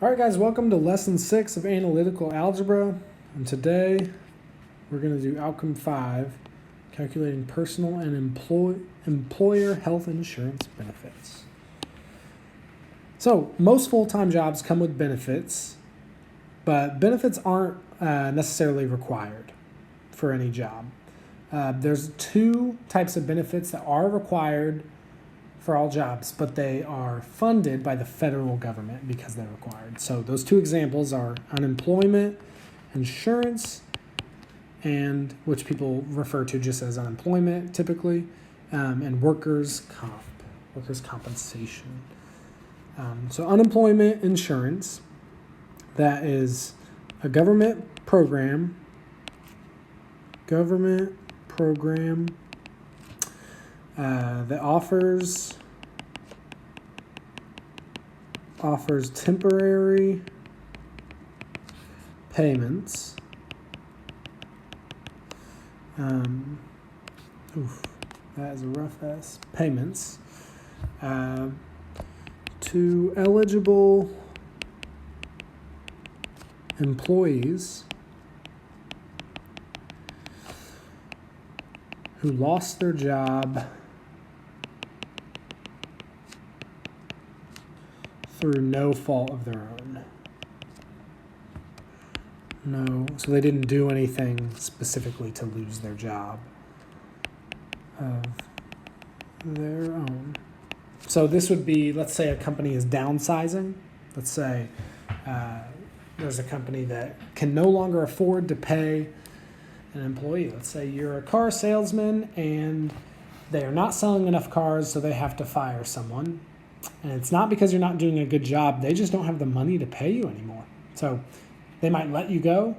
All right, guys, welcome to lesson 6 of analytical algebra. And today we're going to do outcome 5, calculating personal and employer health insurance benefits. So most full-time jobs come with benefits, but benefits aren't necessarily required for any job. There's two types of benefits that are required for all jobs, but they are funded by the federal government because they're required. So those two examples are unemployment insurance, and which people refer to just as unemployment typically, and workers' compensation. So unemployment insurance, that is a government program that offers temporary payments that is a rough ass payments to eligible employees who lost their job through no fault of their own. So they didn't do anything specifically to lose their job of their own. So this would be, let's say a company is downsizing. Let's say there's a company that can no longer afford to pay an employee. Let's say you're a car salesman and they are not selling enough cars, so they have to fire someone. And it's not because you're not doing a good job. They just don't have the money to pay you anymore. So they might let you go,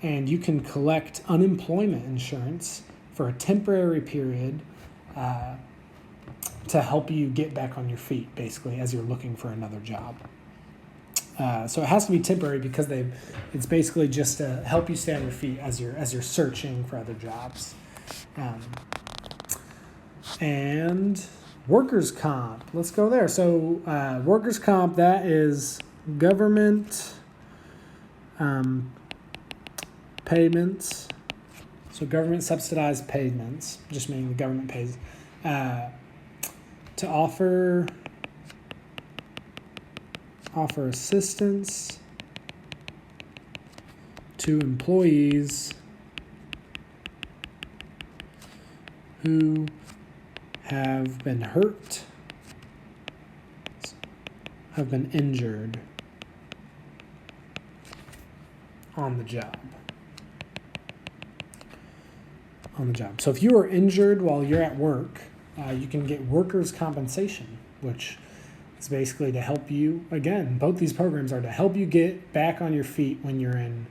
and you can collect unemployment insurance for a temporary period to help you get back on your feet, basically, as you're looking for another job. So it has to be temporary because it's basically just to help you stay on your feet as you're searching for other jobs. And workers' comp, let's go there. So workers' comp, that is government payments. So government subsidized payments, just meaning the government pays to offer assistance to employees who have been hurt, have been injured on the job. So if you are injured while you're at work, you can get workers' compensation, which is basically to help you. Again, both these programs are to help you get back on your feet when you're in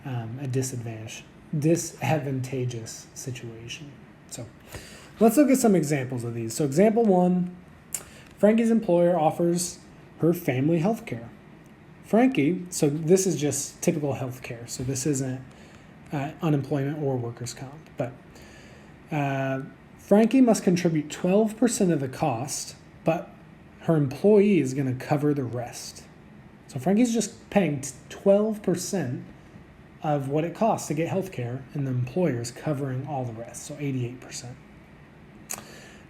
a disadvantageous situation. So let's look at some examples of these. So example 1, Frankie's employer offers her family health care. Frankie, so this is just typical health care. So this isn't unemployment or workers' comp. But Frankie must contribute 12% of the cost, but her employee is going to cover the rest. So Frankie's just paying 12% of what it costs to get health care, and the employer's covering all the rest, so 88%.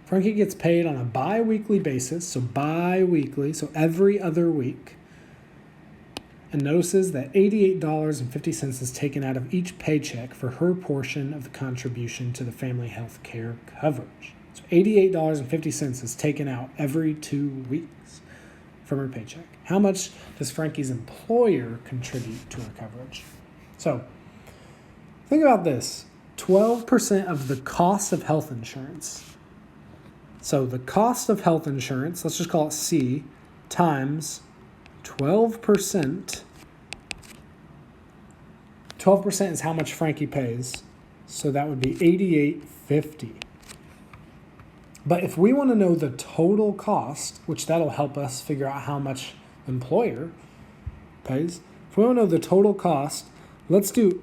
Frankie gets paid on a bi-weekly basis, so every other week, and notices that $88.50 is taken out of each paycheck for her portion of the contribution to the family health care coverage. So $88.50 is taken out every 2 weeks from her paycheck. How much does Frankie's employer contribute to her coverage? So think about this. 12% of the cost of health insurance. So the cost of health insurance, let's just call it C, times 12%. 12% is how much Frankie pays. So that would be $88.50. But if we want to know the total cost, which that'll help us figure out how much the employer pays. If we want to know the total cost, let's do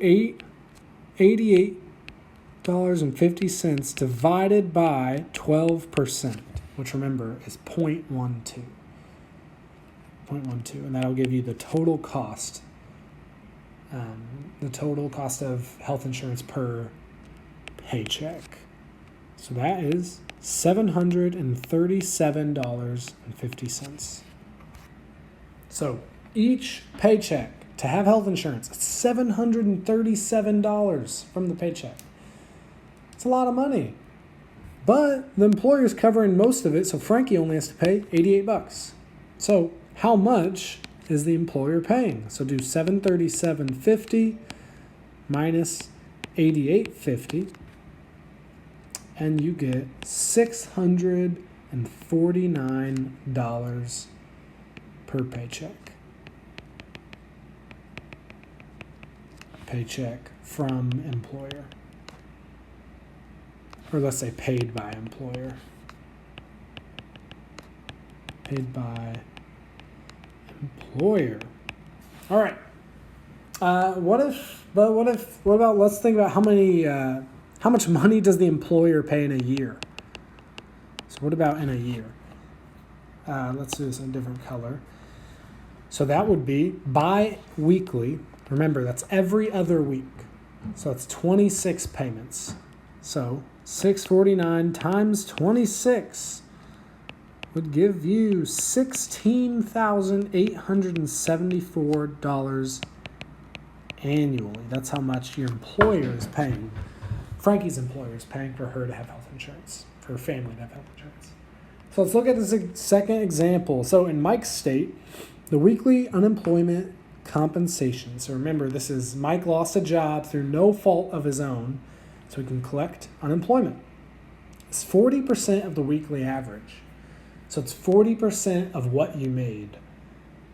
$88.50 divided by 12%, which remember is 0.12. 0.12, and that'll give you the total cost. The total cost of health insurance per paycheck. So that is $737.50. So each paycheck to have health insurance, it's $737 from the paycheck. It's a lot of money. But the employer's covering most of it, so Frankie only has to pay $88. So how much is the employer paying? So do $737.50 minus $88.50, and you get $649 per paycheck. Paycheck from employer. Or let's say paid by employer. Paid by employer. All right. What about, let's think about how much money does the employer pay in a year? So what about in a year? Let's do this in a different color. So that would be bi-weekly. Remember, that's every other week. So it's 26 payments. So $649 times 26 would give you $16,874 annually. That's how much your employer is paying. Frankie's employer is paying for her to have health insurance, for her family to have health insurance. So let's look at this second example. So in Mike's state, the weekly unemployment compensation. So remember, this is Mike lost a job through no fault of his own, so he can collect unemployment. It's 40% of the weekly average. So it's 40% of what you made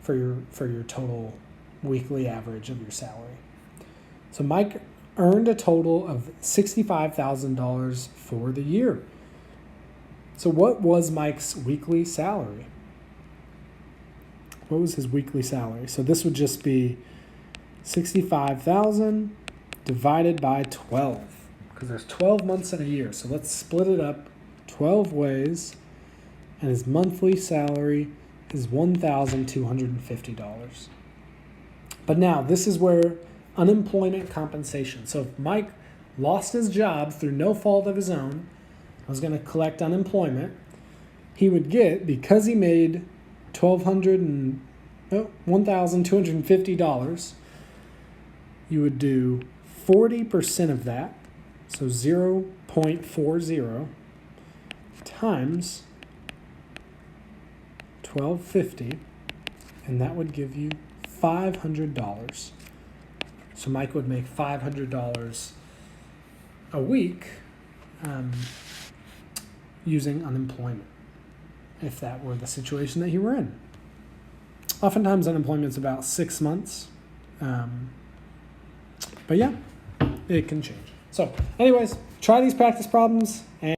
for your total weekly average of your salary. So Mike earned a total of $65,000 for the year. So what was Mike's weekly salary? What was his weekly salary? So this would just be 65,000 divided by 12, because there's 12 months in a year. So let's split it up 12 ways, and his monthly salary is $1,250. But now this is where unemployment compensation. So if Mike lost his job through no fault of his own, was going to collect unemployment, he would get, because he made $1,250, you would do 40% of that, so 0.40 times 1250, and that would give you $500. So Mike would make $500 a week using unemployment, if that were the situation that he were in. Oftentimes unemployment is about 6 months. But yeah, it can change. So anyways, try these practice problems and